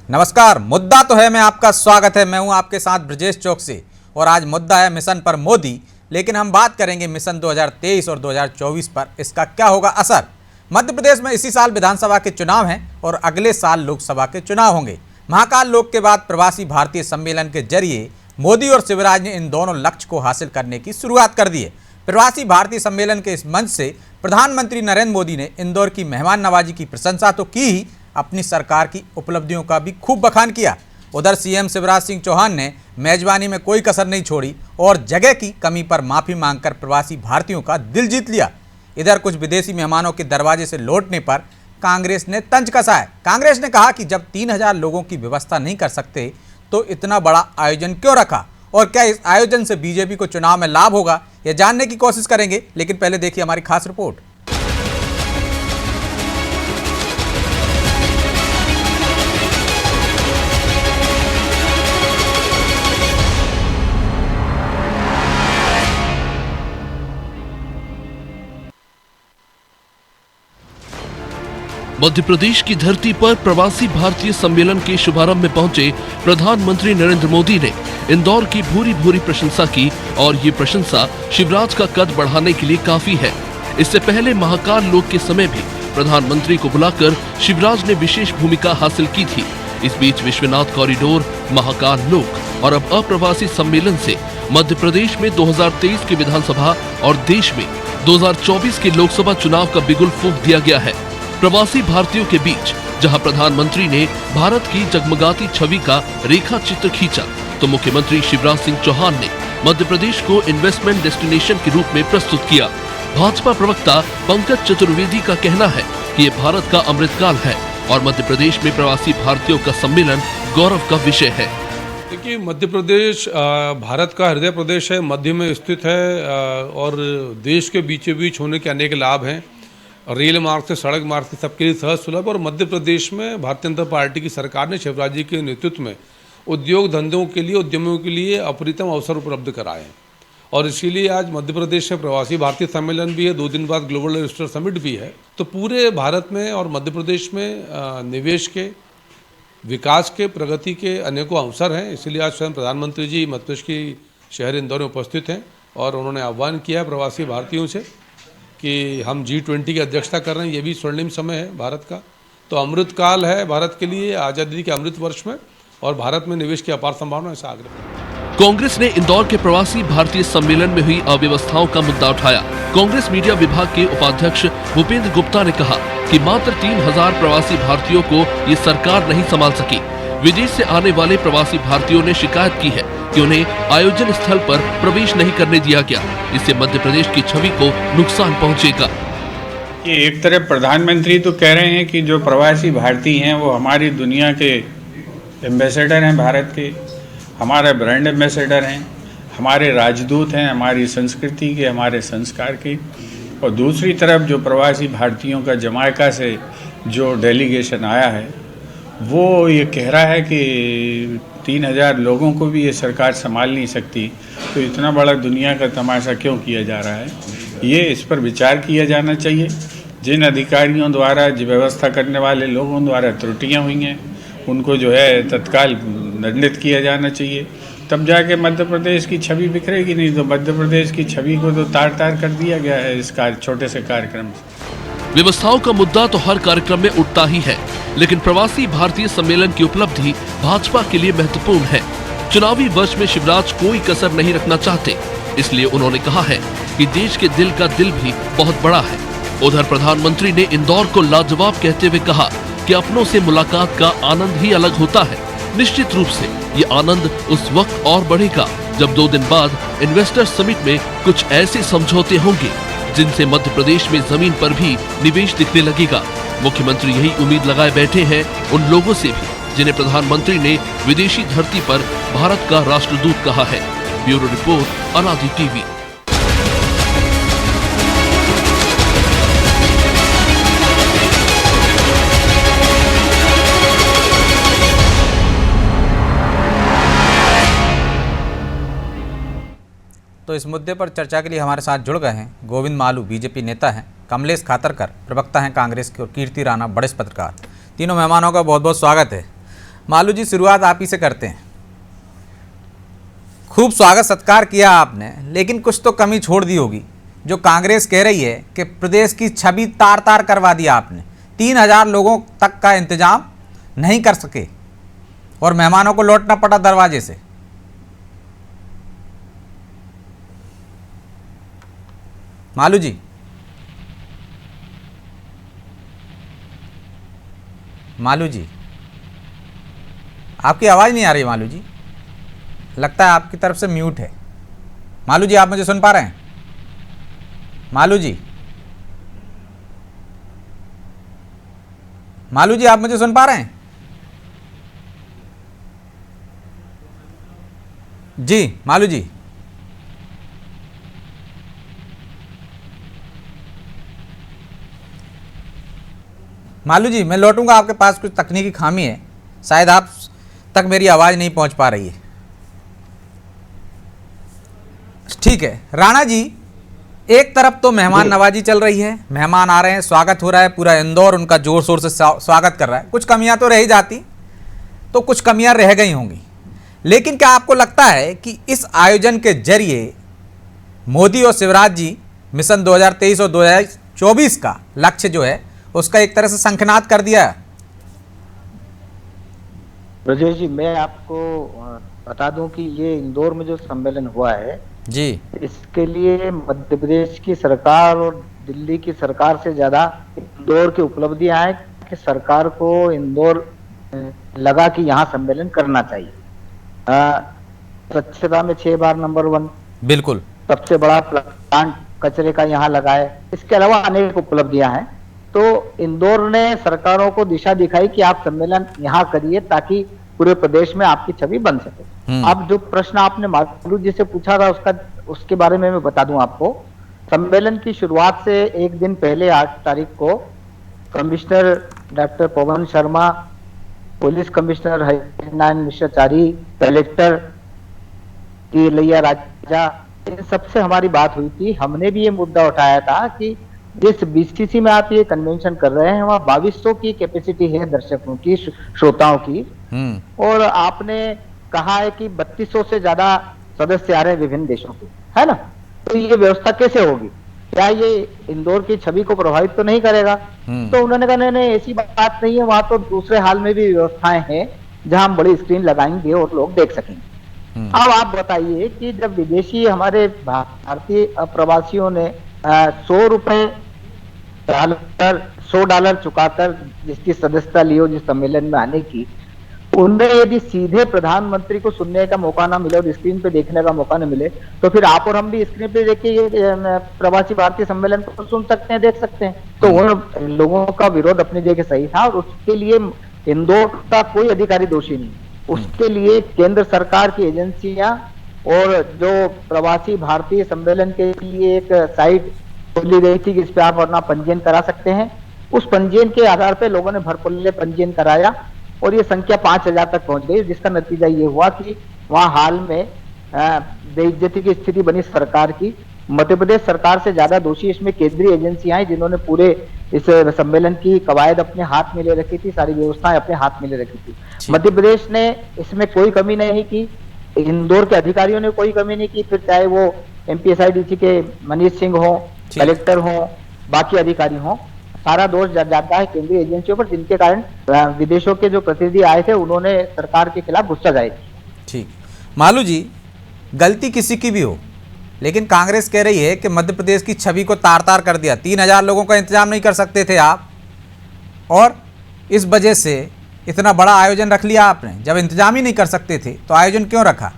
नमस्कार। मुद्दा तो है मैं आपका स्वागत है। मैं हूं आपके साथ ब्रजेश चौकसी और आज मुद्दा है मिशन पर मोदी। लेकिन हम बात करेंगे मिशन 2023 और 2024 पर, इसका क्या होगा असर। मध्य प्रदेश में इसी साल विधानसभा के चुनाव हैं और अगले साल लोकसभा के चुनाव होंगे। महाकाल लोक के बाद प्रवासी भारतीय सम्मेलन के जरिए मोदी और शिवराज ने इन दोनों लक्ष्य को हासिल करने की शुरुआत कर दी है। प्रवासी भारतीय सम्मेलन के इस मंच से प्रधानमंत्री नरेंद्र मोदी ने इंदौर की मेहमान नवाजी की प्रशंसा तो की ही, अपनी सरकार की उपलब्धियों का भी खूब बखान किया। उधर सीएम शिवराज सिंह चौहान ने मेजबानी में कोई कसर नहीं छोड़ी और जगह की कमी पर माफी मांगकर प्रवासी भारतीयों का दिल जीत लिया। इधर कुछ विदेशी मेहमानों के दरवाजे से लौटने पर कांग्रेस ने तंज कसा है। कांग्रेस ने कहा कि जब 3000 लोगों की व्यवस्था नहीं कर सकते तो इतना बड़ा आयोजन क्यों रखा और क्या इस आयोजन से बीजेपी को चुनाव में लाभ होगा, यह जानने की कोशिश करेंगे। लेकिन पहले देखिए हमारी खास रिपोर्ट। मध्य प्रदेश की धरती पर प्रवासी भारतीय सम्मेलन के शुभारंभ में पहुंचे प्रधानमंत्री नरेंद्र मोदी ने इंदौर की भूरी भूरी प्रशंसा की और ये प्रशंसा शिवराज का कद बढ़ाने के लिए काफी है। इससे पहले महाकाल लोक के समय भी प्रधानमंत्री को बुलाकर शिवराज ने विशेष भूमिका हासिल की थी। इस बीच विश्वनाथ कॉरिडोर, महाकाल लोक और अब अप्रवासी सम्मेलन से मध्य प्रदेश में 2023 के विधानसभा और देश में 2024 के लोकसभा चुनाव का बिगुल फूंक दिया गया है। प्रवासी भारतीयों के बीच जहां प्रधानमंत्री ने भारत की जगमगाती छवि का रेखा चित्र खींचा, तो मुख्यमंत्री शिवराज सिंह चौहान ने मध्य प्रदेश को इन्वेस्टमेंट डेस्टिनेशन के रूप में प्रस्तुत किया। भाजपा प्रवक्ता पंकज चतुर्वेदी का कहना है कि ये भारत का अमृतकाल है और मध्य प्रदेश में प्रवासी भारतीयों का सम्मेलन गौरव का विषय है। देखिए, मध्य प्रदेश भारत का हृदय प्रदेश है, मध्य में स्थित है और देश के बीचों बीच होने के अनेक लाभ हैं। रेल मार्ग से सड़क मार्ग से सबके लिए सहज सुलभ। और मध्य प्रदेश में भारतीय जनता पार्टी की सरकार ने शिवराज जी के नेतृत्व में उद्योग धंधों के लिए, उद्यमियों के लिए अप्रतिम अवसर उपलब्ध कराए हैं। और इसीलिए आज मध्य प्रदेश में प्रवासी भारतीय सम्मेलन भी है, 2 दिन बाद ग्लोबल इन्वेस्टर समिट भी है। तो पूरे भारत में और मध्य प्रदेश में निवेश के, विकास के, प्रगति के अनेकों अवसर हैं। इसलिए आज स्वयं प्रधानमंत्री जी मध्य प्रदेश की शहर इंदौर में उपस्थित हैं और उन्होंने आह्वान किया प्रवासी भारतीयों से कि हम G20 की अध्यक्षता कर रहे हैं। ये भी स्वर्णिम समय है भारत का। तो अमृत काल है भारत के लिए, आज़ादी के अमृत वर्ष में, और भारत में निवेश की अपार संभावना, ऐसा आग्रह। कांग्रेस ने इंदौर के प्रवासी भारतीय सम्मेलन में हुई अव्यवस्थाओं का मुद्दा उठाया। कांग्रेस मीडिया विभाग के उपाध्यक्ष भूपेंद्र गुप्ता ने कहा कि मात्र 3000 प्रवासी भारतीयों को ये सरकार नहीं संभाल सकी। विदेश से आने वाले प्रवासी भारतीयों ने शिकायत की है कि उन्हें आयोजन स्थल पर प्रवेश नहीं करने दिया गया। इससे मध्य प्रदेश की छवि को नुकसान पहुंचेगा। ये एक तरफ प्रधानमंत्री तो कह रहे हैं कि जो प्रवासी भारतीय हैं वो हमारी दुनिया के एम्बेसडर हैं, भारत के हमारे ब्रांड एम्बेसडर हैं, हमारे राजदूत हैं, हमारी संस्कृति के, हमारे संस्कार के। और दूसरी तरफ जो प्रवासी भारतीयों का जमाइका से जो डेलीगेशन आया है वो ये कह रहा है कि 3000 लोगों को भी ये सरकार संभाल नहीं सकती, तो इतना बड़ा दुनिया का तमाशा क्यों किया जा रहा है। ये इस पर विचार किया जाना चाहिए। जिन अधिकारियों द्वारा, जो व्यवस्था करने वाले लोगों द्वारा त्रुटियां हुई हैं उनको जो है तत्काल दंडित किया जाना चाहिए। तब जाके मध्य प्रदेश की छवि बिखरेगी। नहीं तो मध्य प्रदेश की छवि को तो तार तार कर दिया गया है इस छोटे से कार्यक्रम से। व्यवस्थाओं का मुद्दा तो हर कार्यक्रम में उठता ही है, लेकिन प्रवासी भारतीय सम्मेलन की उपलब्धि भाजपा के लिए महत्वपूर्ण है। चुनावी वर्ष में शिवराज कोई कसर नहीं रखना चाहते, इसलिए उन्होंने कहा है कि देश के दिल का दिल भी बहुत बड़ा है। उधर प्रधानमंत्री ने इंदौर को लाजवाब कहते हुए कहा कि अपनों से मुलाकात का आनंद ही अलग होता है। निश्चित रूप से ये आनंद उस वक्त और बढ़ेगा जब 2 दिन बाद इन्वेस्टर समिट में कुछ ऐसे समझौते होंगे जिनसे मध्य प्रदेश में जमीन पर भी निवेश दिखने लगेगा। मुख्यमंत्री यही उम्मीद लगाए बैठे हैं उन लोगों से भी जिन्हें प्रधानमंत्री ने विदेशी धरती पर भारत का राष्ट्रदूत कहा है। ब्यूरो रिपोर्ट, अनादि टीवी। तो इस मुद्दे पर चर्चा के लिए हमारे साथ जुड़ गए हैं गोविंद मालू, बीजेपी नेता हैं, कमलेश खातरकर, प्रवक्ता हैं कांग्रेस के, और कीर्ति राणा, बड़े पत्रकार। तीनों मेहमानों का बहुत बहुत स्वागत है। मालू जी, शुरुआत आप ही से करते हैं। खूब स्वागत सत्कार किया आपने, लेकिन कुछ तो कमी छोड़ दी होगी। जो कांग्रेस कह रही है कि प्रदेश की छवि तार तार करवा दिया आपने, 3000 लोगों तक का इंतजाम नहीं कर सके और मेहमानों को लौटना पड़ा दरवाजे से। मालू जी, मालू जी, आपकी आवाज़ नहीं आ रही। मालू जी, लगता है आपकी तरफ से म्यूट है। मालू जी, आप मुझे सुन पा रहे हैं? मालू जी, मालू जी, आप मुझे सुन पा रहे हैं? जी मालू जी, मालू जी, मैं लौटूंगा आपके पास। कुछ तकनीकी खामी है, शायद आप तक मेरी आवाज़ नहीं पहुंच पा रही है। ठीक है राणा जी, एक तरफ तो मेहमान नवाजी चल रही है, मेहमान आ रहे हैं, स्वागत हो रहा है, पूरा इंदौर उनका जोर शोर से स्वागत कर रहा है। कुछ कमियां तो रह ही जाती, तो कुछ कमियां रह गई होंगी, लेकिन क्या आपको लगता है कि इस आयोजन के जरिए मोदी और शिवराज जी मिशन 2023 और 2024 का लक्ष्य जो है उसका एक तरह से शंखनाद कर दिया? ब्रजेश जी, मैं आपको बता दूं कि ये इंदौर में जो सम्मेलन हुआ है जी, इसके लिए मध्य प्रदेश की सरकार और दिल्ली की सरकार से ज्यादा इंदौर की उपलब्धियां हैं कि सरकार को इंदौर लगा कि यहाँ सम्मेलन करना चाहिए। स्वच्छता में 6 बार नंबर 1, बिल्कुल सबसे बड़ा प्लांट कचरे का यहाँ लगा है। इसके अलावा अनेक उपलब्धियां हैं। तो इंदौर ने सरकारों को दिशा दिखाई कि आप सम्मेलन यहाँ करिए ताकि पूरे प्रदेश में आपकी छवि बन सके। अब जो प्रश्न आपने मालू जी से पूछा था उसके बारे में मैं बता दूं आपको। सम्मेलन की शुरुआत से एक दिन पहले 8 तारीख को commissioner doctor Pawan Sharma, police commissioner Harinarayan Mishrachari, collector की लैया राजा, इन सबसे हमारी बात हुई थी। हमने भी ये मुद्दा उठाया था कि जिस बीसीसी में आप ये कन्वेंशन कर रहे हैं वहाँ 2200 की कैपेसिटी है दर्शकों की, श्रोताओं की, और आपने कहा है कि 3200 से ज्यादा सदस्य आ रहे हैं विभिन्न देशों के, है ना? तो ये व्यवस्था कैसे होगी? क्या ये इंदौर की छवि को प्रभावित तो नहीं करेगा? तो उन्होंने कहा नहीं नहीं, ऐसी बात नहीं है, वहां तो दूसरे हाल में भी व्यवस्थाएं हैं जहां हम बड़ी स्क्रीन लगाएंगे और लोग देख सकेंगे। अब आप बताइए कि जब विदेशी हमारे भारतीय प्रवासियों ने $100 चुकाकर जिसकी सदस्यता ली हो जिस सम्मेलन में आने की, उनमें यदि सीधे प्रधानमंत्री को सुनने का मौका ना मिले और स्क्रीन पे देखने का मौका न मिले, तो फिर आप और हम भी स्क्रीन पे देख के ये प्रवासी भारतीय सम्मेलन को सुन सकते हैं, देख सकते हैं। तो उन लोगों का विरोध अपनी जगह सही था और उसके लिए इंदौर का कोई अधिकारी दोषी नहीं। उसके लिए केंद्र सरकार की एजेंसियां और जो प्रवासी भारतीय सम्मेलन के लिए एक साइट खोली गई थी कि इस पे आप अपना पंजीयन करा सकते हैं, उस पंजीयन के आधार पे लोगों ने भरपूर पंजीयन कराया और ये संख्या 5000 तक पहुंच गई, जिसका नतीजा ये हुआ कि वहां हाल में बेइज्जती की स्थिति बनी सरकार की। मध्य प्रदेश सरकार से ज्यादा दोषी इसमें केंद्रीय एजेंसियां हैं जिन्होंने पूरे इस सम्मेलन की कवायद अपने हाथ में ले रखी थी, सारी व्यवस्थाएं अपने हाथ में ले रखी थी। मध्य प्रदेश ने इसमें कोई कमी नहीं की, इंदौर के अधिकारियों ने कोई कमी नहीं की, फिर चाहे वो एमपीएसआईडीसी के मनीष सिंह हो, कलेक्टर हो, बाकी अधिकारी हो, सारा दोष जाता है केंद्रीय एजेंसियों पर, जिनके कारण विदेशों के जो प्रतिनिधि आए थे उन्होंने सरकार के खिलाफ गुस्सा जाहिर किया। ठीक, मालू जी, गलती किसी की भी हो, लेकिन कांग्रेस कह रही है कि मध्य प्रदेश की छवि को तार तार कर दिया। 3000 लोगों का इंतजाम नहीं कर सकते थे आप, और इस वजह से इतना बड़ा आयोजन रख लिया आपने। जब इंतजाम ही नहीं कर सकते थे तो आयोजन क्यों रखा?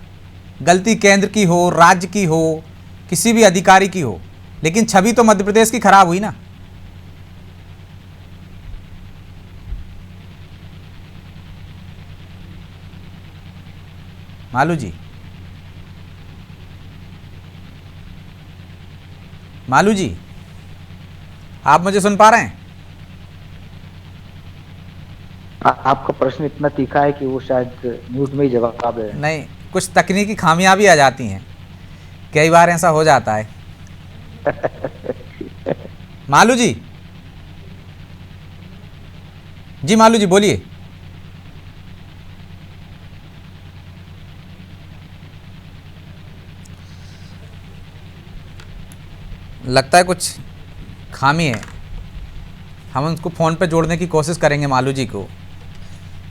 गलती केंद्र की हो, राज्य की हो, किसी भी अधिकारी की हो, लेकिन छवि तो मध्य प्रदेश की खराब हुई ना। मालू जी, मालू जी, आप मुझे सुन पा रहे हैं? आपका प्रश्न इतना तीखा है कि वो शायद म्यूट में ही जवाब है। नहीं, कुछ तकनीकी खामियां भी आ जाती हैं, कई बार ऐसा हो जाता है। मालू जी, जी मालू जी बोलिए। लगता है कुछ खामी है। हम उनको फ़ोन पे जोड़ने की कोशिश करेंगे मालू जी को,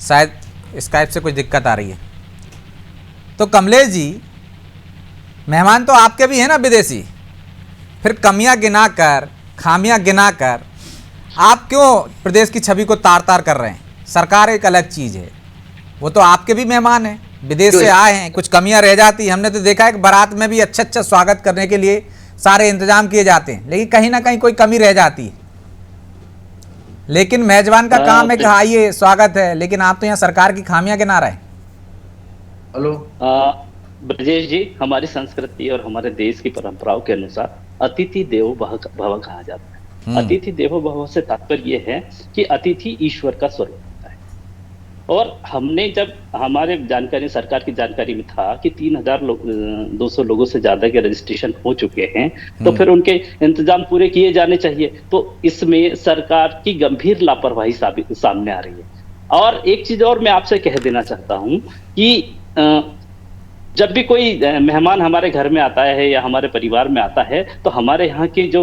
शायद स्काइप से कुछ दिक्कत आ रही है। तो कमलेश जी, मेहमान तो आपके भी हैं ना विदेशी, फिर कमियां गिनाकर, खामियां गिनाकर आप क्यों प्रदेश की छवि को तार तार कर रहे हैं? सरकार एक अलग चीज़ है, वो तो आपके भी मेहमान हैं, विदेश से आए हैं, कुछ कमियां रह जाती हैं। हमने तो देखा है कि बारात में भी अच्छा स्वागत करने के लिए सारे इंतजाम किए जाते हैं, लेकिन कहीं ना कहीं कोई कमी रह जाती है। लेकिन मेजबान का काम है कि आइए स्वागत है, लेकिन आप तो यहाँ सरकार की खामियां गिना रहे हैं। हेलो ब्रजेश जी, हमारी संस्कृति और हमारे देश की परंपराओं के अनुसार अतिथि देवो भव कहा जाता है। अतिथि देवो भव से तात्पर्य ये है कि अतिथि ईश्वर का स्वरूप होता है। और हमने जब हमारे जानकारी, सरकार की जानकारी में था कि 3,200 लोगों से ज्यादा के रजिस्ट्रेशन हो चुके हैं, तो फिर उनके इंतजाम पूरे किए जाने चाहिए। तो इसमें सरकार की गंभीर लापरवाही सामने आ रही है। और एक चीज और मैं आपसे कह देना चाहता हूं कि जब भी कोई मेहमान हमारे घर में आता है या हमारे परिवार में आता है, तो हमारे यहाँ के जो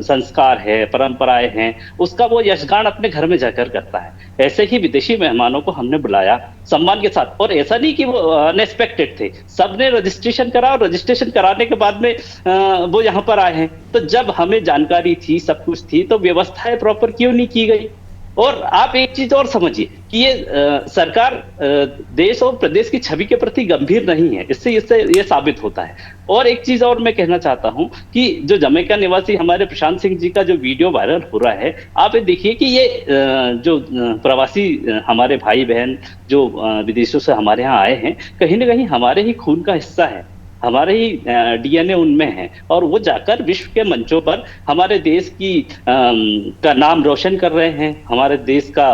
संस्कार है, परंपराएं हैं, उसका वो यशगान अपने घर में जाकर करता है। ऐसे ही विदेशी मेहमानों को हमने बुलाया सम्मान के साथ, और ऐसा नहीं कि वो अनएक्सपेक्टेड थे। सबने रजिस्ट्रेशन करा और रजिस्ट्रेशन कराने के बाद में वो यहाँ पर आए हैं। तो जब हमें जानकारी थी, सब कुछ थी, तो व्यवस्थाएं प्रॉपर क्यों नहीं की गई? और आप एक चीज और समझिए कि ये सरकार देश और प्रदेश की छवि के प्रति गंभीर नहीं है। इससे ये साबित होता है। और एक चीज और मैं कहना चाहता हूं कि जो जमैका निवासी हमारे प्रशांत सिंह जी का जो वीडियो वायरल हो रहा है, आप ये देखिए कि ये जो प्रवासी हमारे भाई बहन जो विदेशों से हमारे यहाँ आए हैं, कहीं ना कहीं हमारे ही खून का हिस्सा है, हमारे ही डीएनए उनमें है। और वो जाकर विश्व के मंचों पर हमारे देश की का नाम रोशन कर रहे हैं, हमारे देश का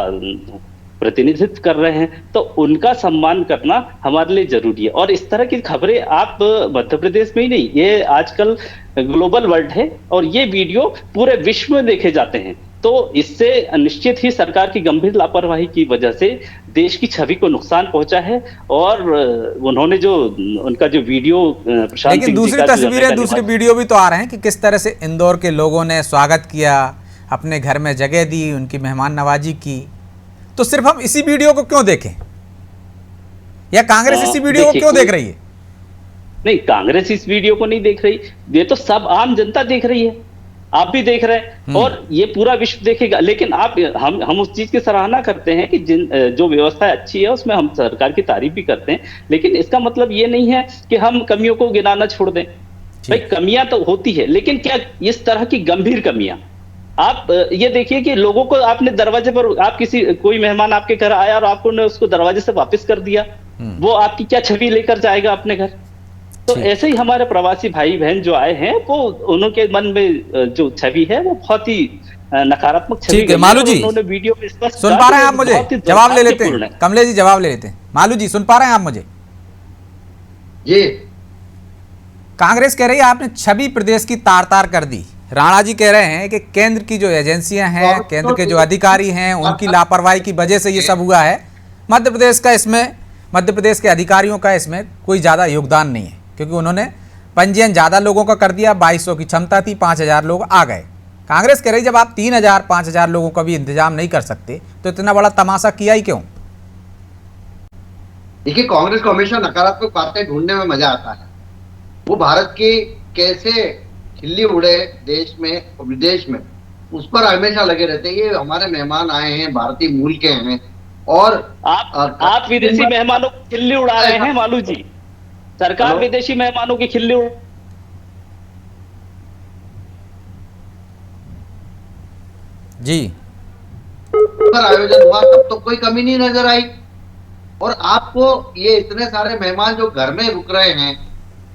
प्रतिनिधित्व कर रहे हैं। तो उनका सम्मान करना हमारे लिए जरूरी है। और इस तरह की खबरें आप मध्य प्रदेश में ही नहीं, ये आजकल ग्लोबल वर्ल्ड है और ये वीडियो पूरे विश्व में देखे जाते हैं। तो इससे निश्चित ही सरकार की गंभीर लापरवाही की वजह से देश की छवि को नुकसान पहुंचा है। और उन्होंने जो उनका जो वीडियो लेकिन दूसरी तस्वीरें, दूसरे वीडियो भी तो आ रहे हैं कि किस तरह से इंदौर के लोगों ने स्वागत किया, अपने घर में जगह दी, उनकी मेहमान नवाजी की। तो सिर्फ हम इसी वीडियो को क्यों देखें, या कांग्रेस इसी वीडियो को क्यों देख रही है? नहीं, कांग्रेस इस वीडियो को नहीं देख रही, ये तो सब आम जनता देख रही है, आप भी देख रहे हैं और ये पूरा विश्व देखेगा। लेकिन आप हम उस चीज की सराहना करते हैं कि जो व्यवस्था अच्छी है उसमें हम सरकार की तारीफ भी करते हैं, लेकिन इसका मतलब ये नहीं है कि हम कमियों को गिनाना छोड़ दें। भाई कमियां तो होती है, लेकिन क्या इस तरह की गंभीर कमियां? आप ये देखिए कि लोगों को आपने दरवाजे पर, आप कोई मेहमान आपके घर आया और आपको ने उसको दरवाजे से वापस कर दिया, वो आपकी क्या छवि लेकर जाएगा अपने घर? तो ऐसे ही हमारे प्रवासी भाई बहन जो आए हैं, वो उनके मन में जो छवि है वो बहुत ही नकारात्मक छवि। ठीक है मालू जी, उन्होंने वीडियो में स्पष्ट सुन पा रहे हैं आप मुझे? जवाब ले लेते हैं, कमलेश जी जवाब ले लेते हैं। मालू जी सुन पा रहे हैं आप मुझे? जी। कांग्रेस कह रही है आपने छवि प्रदेश की तार तार कर दी। राणा जी कह रहे हैं कि केंद्र की जो एजेंसियां हैं, केंद्र के जो अधिकारी हैं, उनकी लापरवाही की वजह से ये सब हुआ है। मध्य प्रदेश के अधिकारियों का इसमें कोई ज़्यादा योगदान नहीं है, क्योंकि उन्होंने पंजीयन ज़्यादा लोगों का कर दिया। 2200 की क्षमता थी, 5000 लोग आ गए। कांग्रेस कह रही जब आप 3000 5000 लोगों का भी इंतजाम नहीं कर सकते तो इतना बड़ा तमाशा किया ही क्यों? देखिए, कांग्रेस को हमेशा नकारात्मक बातें ढूंढने में मजा आता है। वो भारत की कैसे खिल्ली उड़े देश में और विदेश में, उस पर हमेशा लगे रहते हैं। ये हमारे मेहमान आए हैं, भारतीय मूल के हैं, और आप विदेशी मेहमानों की खिल्ली उड़ा रहे हैं मालू जी। सरकार विदेशी मेहमानों की खिल्ली जी पर आयोजन हुआ तब तो कोई कमी नहीं नजर आई। और आपको ये इतने सारे मेहमान जो घर में रुक रहे हैं,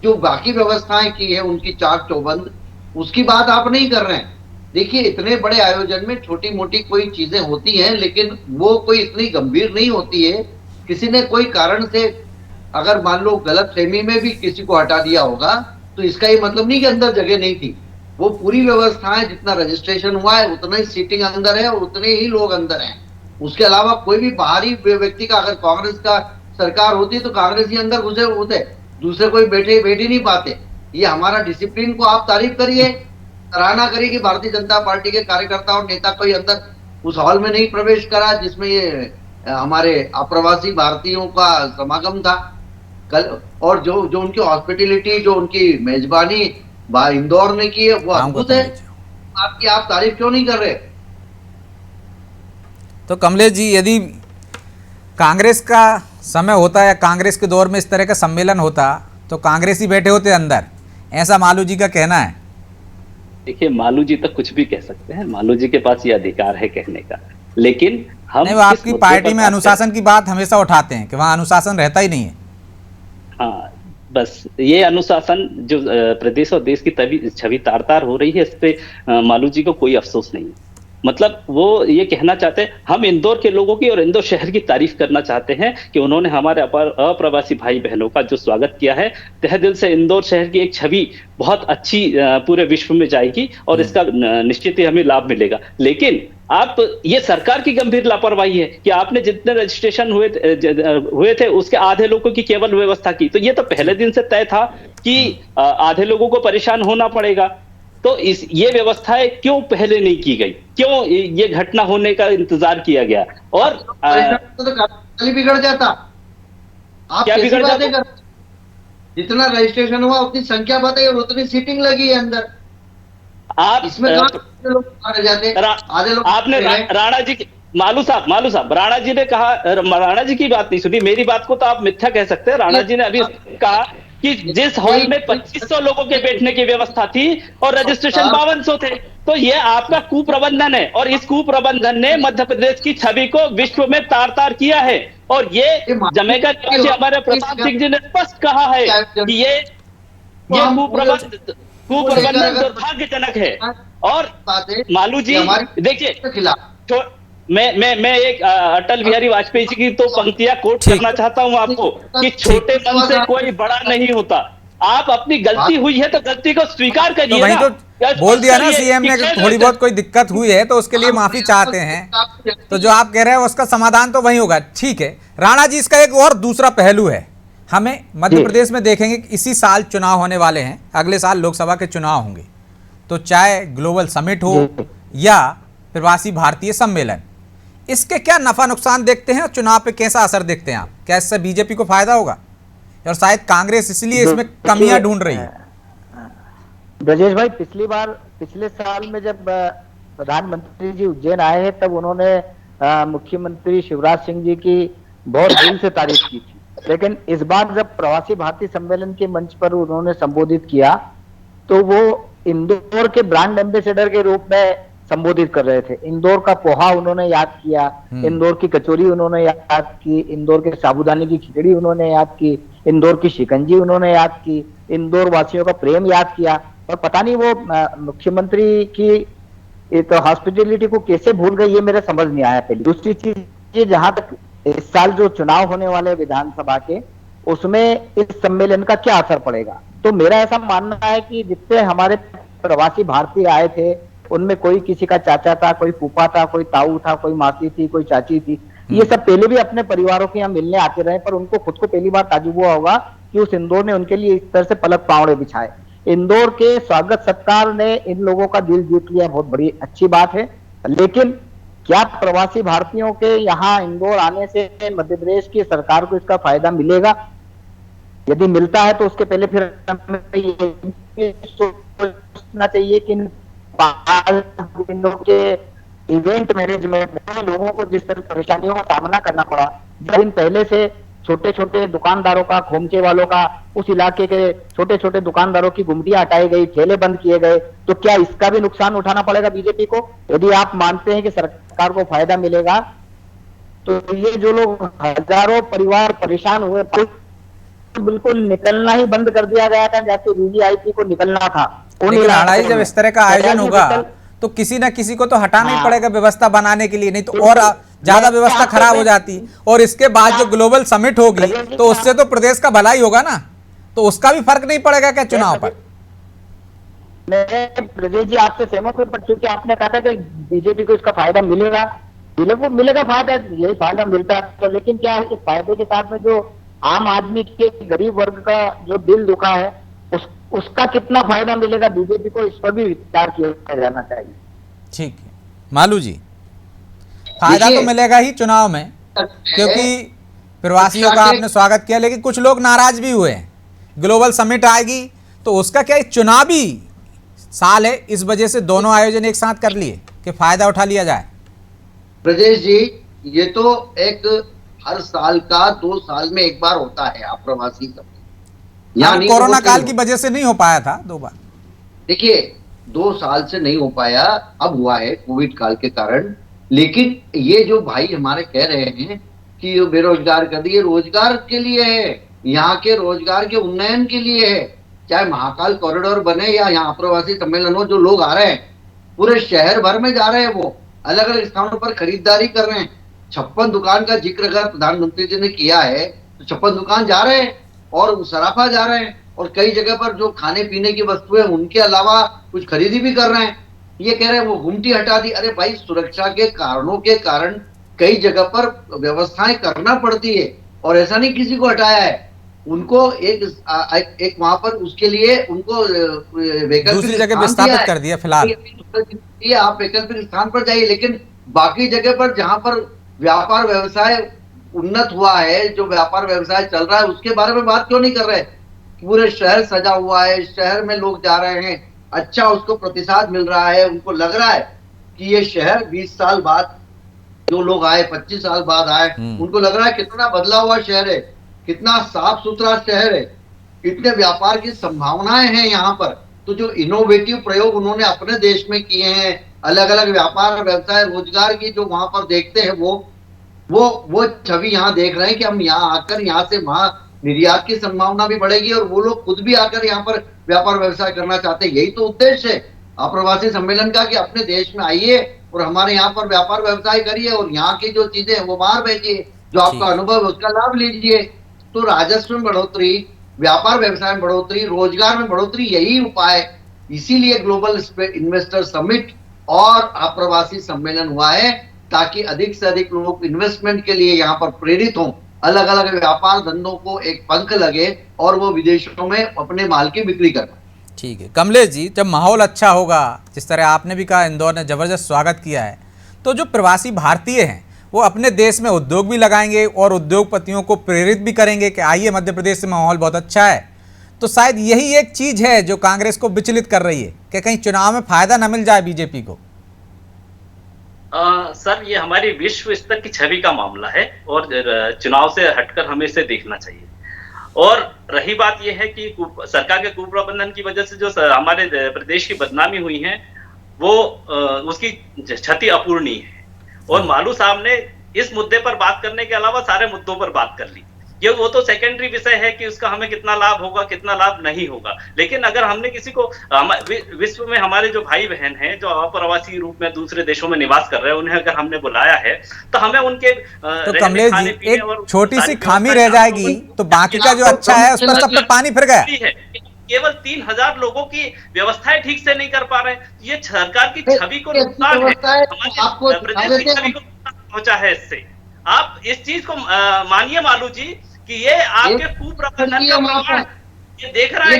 जो बाकी व्यवस्थाएं की है उनकी चाक चौबंद, उसकी बात आप नहीं कर रहे हैं। देखिए, इतने बड़े आयोजन में छोटी मोटी कोई चीजें होती हैं, लेकिन वो कोई इतनी गंभीर नहीं होती है। किसी ने कोई कारण से अगर मान लो गलत फहमी में भी किसी को हटा दिया होगा, तो इसका ये मतलब नहीं कि अंदर जगह नहीं थी। वो पूरी व्यवस्थाएं, जितना रजिस्ट्रेशन हुआ है उतना ही सीटिंग अंदर है और उतने ही लोग अंदर हैं। उसके अलावा कोई भी बाहरी व्यक्ति का, अगर कांग्रेस का सरकार होती तो कांग्रेस ही अंदर घुसे होते, दूसरे कोई बैठ ही नहीं पाते। ये हमारा डिसिप्लिन को आप तारीफ करिए, सराहना करी कि भारतीय जनता पार्टी के कार्यकर्ता और नेता कोई अंदर उस हॉल में नहीं प्रवेश करा जिसमें ये हमारे अप्रवासी भारतीयों का समागम था कल। और जो जो उनकी हॉस्पिटैलिटी, जो उनकी मेजबानी इंदौर ने की है वो अद्भुत है। आपकी आप तारीफ क्यों नहीं कर रहे? तो कमलेश जी, यदि कांग्रेस का समय होता या कांग्रेस के दौर में इस तरह का सम्मेलन होता तो कांग्रेसी बैठे होते अंदर, ऐसा मालू जी का कहना है। देखिए, मालू जी तो कुछ भी कह सकते हैं, मालू जी के पास ये अधिकार है कहने का, लेकिन हम नहीं, वो आपकी पार्टी में अनुशासन की बात हमेशा उठाते हैं कि वहां अनुशासन रहता ही नहीं है। हाँ, बस ये अनुशासन जो प्रदेश और देश की छवि तार तार हो रही है, इस पे मालू जी को कोई अफसोस नहीं है। मतलब वो ये कहना चाहते हैं, हम इंदौर के लोगों की और इंदौर शहर की तारीफ करना चाहते हैं कि उन्होंने हमारे अप्रवासी भाई बहनों का जो स्वागत किया है। तह दिल से इंदौर शहर की एक छवि बहुत अच्छी पूरे विश्व में जाएगी और इसका निश्चित ही हमें लाभ मिलेगा। लेकिन आप, ये सरकार की गंभीर लापरवाही है कि आपने जितने रजिस्ट्रेशन हुए थे उसके आधे लोगों की केवल व्यवस्था की। तो ये तो पहले दिन से तय था कि आधे लोगों को परेशान होना पड़ेगा, तो ये व्यवस्थाएं क्यों पहले नहीं की गई, क्यों ये घटना होने का इंतजार किया गया? और तो बिगड़ जाता। आप क्या बिगड़ जाता? जितना रजिस्ट्रेशन हुआ उतनी संख्या बताई और उतनी सीटिंग लगी है अंदर। आप इसमें लोग मारे जाते, आधे लोग। आपने राणा जी, मालू साहब, राणा जी ने कहा, राणा जी की बात नहीं सुनी, मेरी बात को तो आप मिथ्या कह सकते हैं। राणा जी ने अभी कहा कि जिस हॉल में 2500 लोगों के बैठने की व्यवस्था थी और रजिस्ट्रेशन 5200 थे, तो ये आपका कुप्रबंधन है और इस कुप्रबंधन ने मध्य प्रदेश की छवि को विश्व में तार तार किया है। और ये जमैका के हमारे प्रताप सिंह जी ने स्पष्ट कहा है कि ये कुप्रबंधन दुर्भाग्यजनक है। और मालू जी देखिए, मैं एक अटल बिहारी वाजपेयी जी की तो पंक्तियां कोट करना चाहता हूं आपको कि छोटे मन से कोई बड़ा नहीं होता। आप अपनी गलती हुई है तो गलती को स्वीकार करिए। तो वहीं तो बोल दिया ना सीएम ने कि थोड़ी बहुत कोई दिक्कत हुई है तो उसके लिए माफी चाहते हैं। तो जो आप कह रहे हैं उसका समाधान तो वही होगा। ठीक है राणा जी, इसका एक और दूसरा पहलू है। हमें मध्य प्रदेश में देखेंगे कि इसी साल चुनाव होने वाले हैं, अगले साल लोकसभा के चुनाव होंगे। तो चाहे ग्लोबल समिट हो या प्रवासी भारतीय सम्मेलन, इसके क्या नफा नुकसान देखते हैं और चुनाव पे कैसा असर देखते हैं आप? क्या इससे बीजेपी को फायदा होगा और शायद कांग्रेस इसलिए इसमें कमियां ढूंढ रही है? ब्रजेश भाई, पिछले साल में जब प्रधानमंत्री जी उज्जैन आए हैं तब उन्होंने मुख्यमंत्री शिवराज सिंह जी की बहुत दिल से तारीफ की थी। लेकिन इस बार जब प्रवासी भारतीय सम्मेलन के मंच पर उन्होंने संबोधित किया तो वो इंदौर के ब्रांड एम्बेसडर के रूप में संबोधित कर रहे थे। इंदौर का पोहा उन्होंने याद किया, इंदौर की कचौरी उन्होंने याद की, इंदौर के साबूदाने की खिचड़ी उन्होंने याद की, इंदौर की शिकंजी उन्होंने याद की, इंदौर वासियों का प्रेम याद किया। और पता नहीं वो मुख्यमंत्री की तो हॉस्पिटैलिटी को कैसे भूल गए, ये मेरे समझ नहीं आया। पहले दूसरी चीज, जहां तक इस साल जो चुनाव होने वाले विधानसभा के, उसमें इस सम्मेलन का क्या असर पड़ेगा? तो मेरा ऐसा मानना है कि जितने हमारे प्रवासी भारतीय आए थे उनमें कोई किसी का चाचा था, कोई फूफा था, कोई ताऊ था, कोई मासी थी, कोई चाची थी। ये सब पहले भी अपने परिवारों के यहाँ मिलने आते रहे, पर उनको खुद को पहली बार ताजुब हुआ होगा कि उस इंदौर ने उनके लिए इस तरह से पलक पावड़े बिछाए। इंदौर के स्वागत सत्कार ने इन लोगों का दिल जीत लिया, बहुत बड़ी अच्छी बात है। लेकिन क्या प्रवासी भारतीयों के यहाँ इंदौर आने से मध्य प्रदेश की सरकार को इसका फायदा मिलेगा? यदि मिलता है तो उसके पहले फिर हमें ये सोचना चाहिए कि दिनों के इवेंट मैनेजमेंट में लोगों को जिस तरह परेशानियों का सामना करना पड़ा, दिन पहले से छोटे छोटे दुकानदारों का, खोमचे वालों का, उस इलाके के छोटे छोटे दुकानदारों की गुमटियां हटाई गई, ठेले बंद किए गए, तो क्या इसका भी नुकसान उठाना पड़ेगा बीजेपी को? यदि आप मानते हैं कि सरकार को फायदा मिलेगा तो ये जो लोग हजारों परिवार परेशान हुए, बिल्कुल निकलना ही बंद कर दिया गया था जैसे वीवीआईपी को निकलना था। लेकिन लड़ाई जब इस तरह का आयोजन होगा तो किसी ना किसी को तो हटाना ही पड़ेगा व्यवस्था बनाने के लिए, नहीं तो और ज्यादा व्यवस्था खराब हो जाती। और इसके बाद जो ग्लोबल समिट होगी तो उससे तो प्रदेश का भला ही होगा ना, तो उसका भी फर्क नहीं पड़ेगा क्या चुनाव पर? मैं ब्रजेश जी आपसे सहमत हूं, पर क्योंकि आपने कहा था कि बीजेपी को इसका फायदा मिलेगा, मिलेगा फायदा, यही फायदा मिलता है तो। लेकिन क्या इस फायदे के साथ में जो आम आदमी के, गरीब वर्ग का जो दिल दुखा है उसका कितना फायदा मिलेगा बीजेपी को, इस पर भी विचार किया जाना चाहिए। ठीक है मालू जी, फायदा तो देखिए, मिलेगा ही चुनाव में, क्योंकि प्रवासियों का आपने स्वागत किया, लेकिन कुछ लोग नाराज भी हुए हैं। ग्लोबल समिट आएगी तो उसका क्या, चुनावी साल है, इस वजह से दोनों आयोजन एक साथ कर लिए कि फायदा उठा लिया जाए। ब्रजेश जी, ये तो एक हर साल का 2 साल में एक बार होता है आप्रवासी सम्मेलन। हाँ, कोरोना काल की वजह से नहीं हो पाया था 2 बार। देखिए 2 साल से नहीं हो पाया, अब हुआ है कोविड काल के कारण। लेकिन ये जो भाई हमारे कह रहे हैं कि ये बेरोजगार कर दिए, रोजगार के लिए है, यहाँ के रोजगार के उन्नयन के लिए है। चाहे महाकाल कॉरिडोर बने या यहाँ प्रवासी सम्मेलन हो, जो लोग आ रहे हैं पूरे शहर भर में जा रहे हैं, वो अलग अलग स्थानों पर खरीदारी कर रहे हैं। 56 दुकान का जिक्र अगर प्रधानमंत्री जी ने किया है तो 56 दुकान जा रहे हैं और सराफा जा रहे हैं, और कई जगह पर जो खाने पीने की वस्तुएं उनके अलावा कुछ खरीदी भी कर रहे हैं। ये कह रहे हैं वो गुमटी हटा दी। अरे भाई, सुरक्षा के कारणों के कारण कई जगह पर व्यवस्थाएं करना पड़ती है, और ऐसा नहीं किसी को हटाया है। उनको एक वहां पर उसके लिए उनको दूसरी जगह विस्थापित कर दिया फिलहाल। आप वैकल्पिक स्थान पर जाइए, लेकिन बाकी जगह पर जहां पर व्यापार व्यवसाय उन्नत हुआ है, जो व्यापार व्यवसाय चल रहा है, उसके बारे में बात क्यों नहीं कर रहे? पूरे शहर सजा हुआ है, शहर में लोग जा रहे हैं, अच्छा उसको प्रतिसाद मिल रहा है, उनको लग रहा है कि ये शहर 20 साल बाद जो लोग आए, 25 साल बाद आए, उनको लग रहा है कितना बदला हुआ शहर है, कितना साफ सुथरा शहर है, कितने व्यापार की संभावनाएं हैं यहाँ पर। तो जो इनोवेटिव प्रयोग उन्होंने अपने देश में किए हैं, अलग अलग व्यापार व्यवसाय रोजगार की जो वहां पर देखते हैं, वो छवि यहाँ देख रहे हैं कि हम यहाँ आकर यहाँ से वहां निर्यात की संभावना भी बढ़ेगी, और वो लोग खुद भी आकर यहाँ पर व्यापार व्यवसाय करना चाहते हैं। यही तो उद्देश्य है अप्रवासी सम्मेलन का, कि अपने देश में आइए और हमारे यहाँ पर व्यापार व्यवसाय करिए, और यहाँ की जो चीजें हैं वो बाहर भेजिए, जो आपका अनुभव है उसका लाभ लीजिए। तो राजस्व में बढ़ोतरी, व्यापार व्यवसाय में बढ़ोतरी, रोजगार में बढ़ोतरी, यही उपाय। इसीलिए ग्लोबल इन्वेस्टर समिट और अप्रवासी सम्मेलन हुआ है, ताकि अधिक से अधिक लोग इन्वेस्टमेंट के लिए यहाँ पर प्रेरित हों, अलग अलग व्यापार धंधों को एक पंख लगे और वो विदेशों में अपने माल की बिक्री कर। ठीक है कमलेश जी, जब माहौल अच्छा होगा, जिस तरह आपने भी कहा इंदौर ने जबरदस्त स्वागत किया है, तो जो प्रवासी भारतीय हैं वो अपने देश में उद्योग भी लगाएंगे और उद्योगपतियों को प्रेरित भी करेंगे कि आइए मध्य प्रदेश से माहौल बहुत अच्छा है। तो शायद यही एक चीज है जो कांग्रेस को विचलित कर रही है कि कहीं चुनाव में फायदा न मिल जाए बीजेपी को। सर, ये हमारी विश्व स्तर की छवि का मामला है और चुनाव से हटकर हमें इसे देखना चाहिए। और रही बात यह है कि सरकार के कुप्रबंधन की वजह से जो हमारे प्रदेश की बदनामी हुई है, वो उसकी क्षति अपूर्णीय है। और मालू साहब ने इस मुद्दे पर बात करने के अलावा सारे मुद्दों पर बात कर ली। ये वो तो सेकेंडरी विषय है कि उसका हमें कितना लाभ होगा, कितना लाभ नहीं होगा। लेकिन अगर हमने किसी को विश्व में हमारे जो भाई बहन हैं जो अप्रवासी रूप में दूसरे देशों में निवास कर रहे हैं, उन्हें अगर हमने बुलाया है तो हमें उनके तो कमलेश जी, एक छोटी सी खामी रह जाएगी तो बाकी का जो अच्छा है उस पर सब पे पानी फिर गया। केवल 3000 लोगों की व्यवस्थाएं ठीक से नहीं कर पा रहे हैं। ये सरकार की छवि को नुकसान है, हमारे प्रदेश की छवि को पहुंचा है इससे। आप इस चीज को मानिए मालू जी कि ये आपके कुप्रबंधन का प्रमाण, ये देख रहा है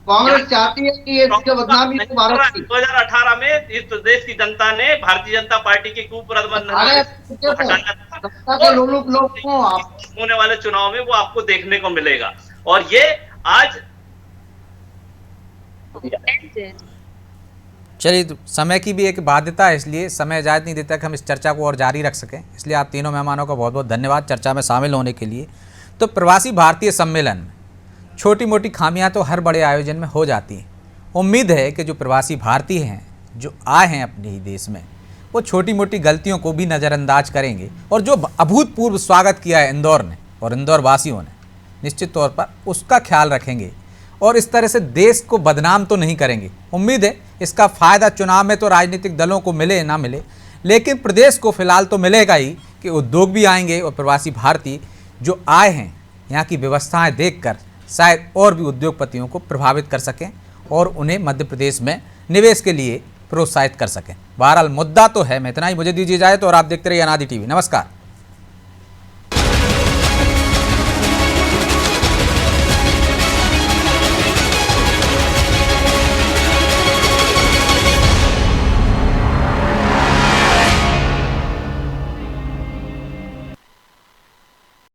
कांग्रेस चाहती है कि ये बदनामी 2018 में इस प्रदेश की जनता ने भारतीय जनता पार्टी के कुप्रबंधन होने वाले चुनाव में वो आपको देखने को मिलेगा। और ये आज चलिए, तो समय की भी एक बाध्यता है, इसलिए समय इजाज़त नहीं देता कि हम इस चर्चा को और जारी रख सकें। इसलिए आप तीनों मेहमानों का बहुत बहुत धन्यवाद चर्चा में शामिल होने के लिए। तो प्रवासी भारतीय सम्मेलन में छोटी मोटी खामियां तो हर बड़े आयोजन में हो जाती हैं। उम्मीद है कि जो प्रवासी भारतीय हैं जो आए हैं अपने ही देश में, वो छोटी मोटी गलतियों को भी नज़रअंदाज करेंगे, और जो अभूतपूर्व स्वागत किया है इंदौर ने और इंदौर वासियों ने, निश्चित तौर पर उसका ख्याल रखेंगे और इस तरह से देश को बदनाम तो नहीं करेंगे। उम्मीद है इसका फ़ायदा चुनाव में तो राजनीतिक दलों को मिले ना मिले, लेकिन प्रदेश को फिलहाल तो मिलेगा ही कि उद्योग भी आएंगे और प्रवासी भारतीय जो आए हैं यहाँ की व्यवस्थाएं देखकर शायद और भी उद्योगपतियों को प्रभावित कर सकें और उन्हें मध्य प्रदेश में निवेश के लिए प्रोत्साहित कर सकें। बहरहाल मुद्दा तो है। मैं इतना ही, मुझे दीजिए इजाज़त और आप देखते रहिए अनादि टीवी। नमस्कार।